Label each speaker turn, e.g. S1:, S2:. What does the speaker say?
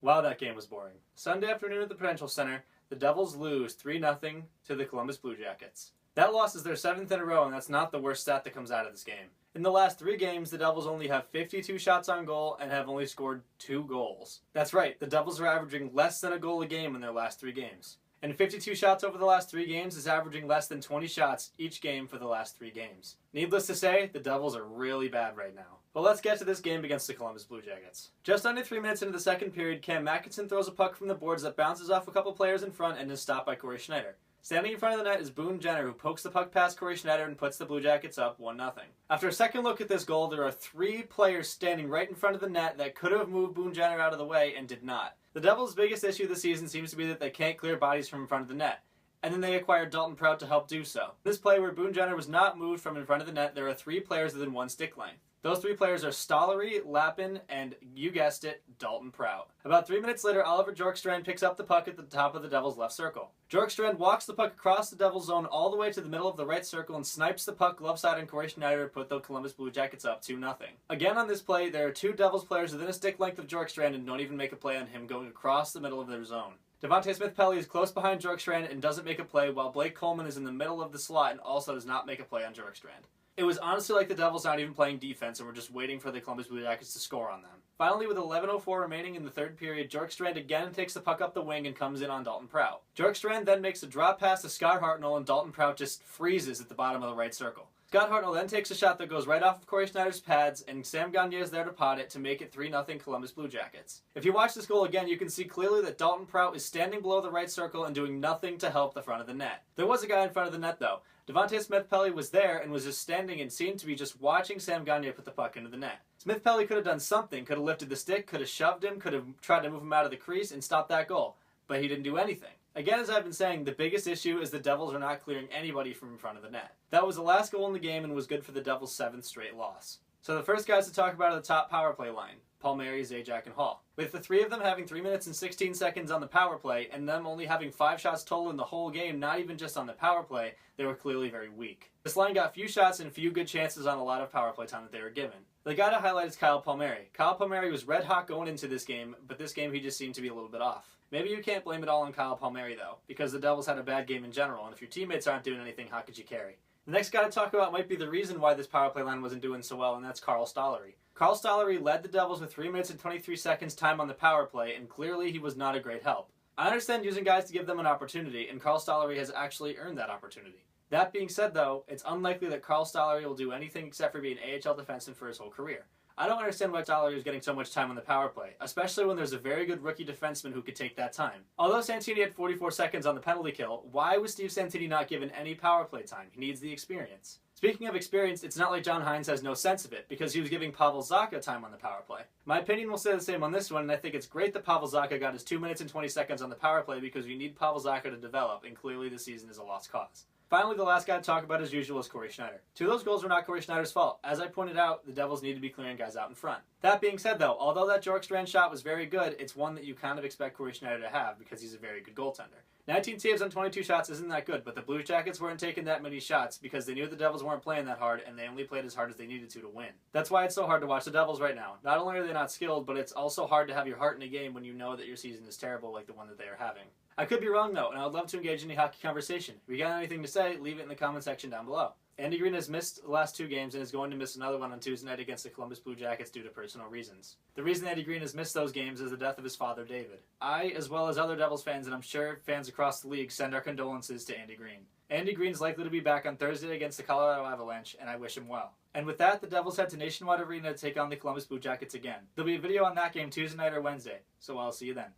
S1: Wow, that game was boring. Sunday afternoon at the Prudential Center, the Devils lose 3-0 to the Columbus Blue Jackets. That loss is their 7th in a row, and that's not the worst stat that comes out of this game. In the last 3 games, the Devils only have 52 shots on goal and have only scored 2 goals. That's right, the Devils are averaging less than a goal a game in their last 3 games. And 52 shots over the last 3 games is averaging less than 20 shots each game for the last 3 games. Needless to say, the Devils are really bad right now. But let's get to this game against the Columbus Blue Jackets. Just under 3 minutes into the second period, Cam Atkinson throws a puck from the boards that bounces off a couple players in front and is stopped by Corey Schneider. Standing in front of the net is Boone Jenner, who pokes the puck past Corey Schneider and puts the Blue Jackets up 1-0. After a second look at this goal, there are 3 players standing right in front of the net that could have moved Boone Jenner out of the way and did not. The Devils' biggest issue this season seems to be that they can't clear bodies from in front of the net, and then they acquired Dalton Prout to help do so. This play where Boone Jenner was not moved from in front of the net, there are 3 players within 1 stick length. Those 3 players are Stollery, Lappin, and, you guessed it, Dalton Prout. About 3 minutes later, Oliver Bjorkstrand picks up the puck at the top of the Devils' left circle. Bjorkstrand walks the puck across the Devils' zone all the way to the middle of the right circle and snipes the puck glove side on Corey Schneider to put the Columbus Blue Jackets up 2-0. Again on this play, there are 2 Devils players within a stick length of Bjorkstrand and don't even make a play on him going across the middle of their zone. Devontae Smith-Pelly is close behind Bjorkstrand and doesn't make a play, while Blake Coleman is in the middle of the slot and also does not make a play on Bjorkstrand. It was honestly like the Devils not even playing defense and were just waiting for the Columbus Blue Jackets to score on them. Finally, with 11:04 remaining in the third period, Bjorkstrand again takes the puck up the wing and comes in on Dalton Prout. Bjorkstrand then makes a drop pass to Scott Hartnell and Dalton Prout just freezes at the bottom of the right circle. Scott Hartnell then takes a shot that goes right off of Corey Schneider's pads, and Sam Gagner is there to pot it to make it 3-0 Columbus Blue Jackets. If you watch this goal again, you can see clearly that Dalton Prout is standing below the right circle and doing nothing to help the front of the net. There was a guy in front of the net though. Devontae Smith-Pelly was there and was just standing and seemed to be just watching Sam Gagner put the puck into the net. Smith-Pelly could have done something, could have lifted the stick, could have shoved him, could have tried to move him out of the crease and stopped that goal. But he didn't do anything. Again, as I've been saying, the biggest issue is the Devils are not clearing anybody from in front of the net. That was the last goal in the game and was good for the Devils' 7th straight loss. So the first guys to talk about are the top power play line: Palmieri, Zajac, and Hall. With the 3 of them having 3 minutes and 16 seconds on the power play, and them only having 5 shots total in the whole game, not even just on the power play, they were clearly very weak. This line got few shots and few good chances on a lot of power play time that they were given. The guy to highlight is Kyle Palmieri. Kyle Palmieri was red hot going into this game, but this game he just seemed to be a little bit off. Maybe you can't blame it all on Kyle Palmieri though, because the Devils had a bad game in general, and if your teammates aren't doing anything, how could you carry? The next guy to talk about might be the reason why this power play line wasn't doing so well, and that's Carl Stollery. Carl Stollery led the Devils with 3 minutes and 23 seconds time on the power play, and clearly he was not a great help. I understand using guys to give them an opportunity, and Carl Stollery has actually earned that opportunity. That being said though, it's unlikely that Carl Stollery will do anything except for be an AHL defenseman for his whole career. I don't understand why Stollery is getting so much time on the power play, especially when there's a very good rookie defenseman who could take that time. Although Santini had 44 seconds on the penalty kill, why was Steve Santini not given any power play time? He needs the experience. Speaking of experience, it's not like John Hines has no sense of it, because he was giving Pavel Zacha time on the power play. My opinion will stay the same on this one, and I think it's great that Pavel Zacha got his 2 minutes and 20 seconds on the power play because we need Pavel Zacha to develop, and clearly this season is a lost cause. Finally, the last guy to talk about as usual is Corey Schneider. 2 of those goals were not Corey Schneider's fault. As I pointed out, the Devils need to be clearing guys out in front. That being said though, although that Bjorkstrand shot was very good, it's one that you kind of expect Corey Schneider to have because he's a very good goaltender. 19 saves on 22 shots isn't that good, but the Blue Jackets weren't taking that many shots because they knew the Devils weren't playing that hard and they only played as hard as they needed to win. That's why it's so hard to watch the Devils right now. Not only are they not skilled, but it's also hard to have your heart in a game when you know that your season is terrible like the one that they are having. I could be wrong though, and I would love to engage in a hockey conversation. If you got anything to say, leave it in the comment section down below. Andy Greene has missed the last 2 games and is going to miss another one on Tuesday night against the Columbus Blue Jackets due to personal reasons. The reason Andy Greene has missed those games is the death of his father, David. I, as well as other Devils fans, and I'm sure fans across the league, send our condolences to Andy Greene. Andy Greene's likely to be back on Thursday against the Colorado Avalanche, and I wish him well. And with that, the Devils head to Nationwide Arena to take on the Columbus Blue Jackets again. There'll be a video on that game Tuesday night or Wednesday, so I'll see you then.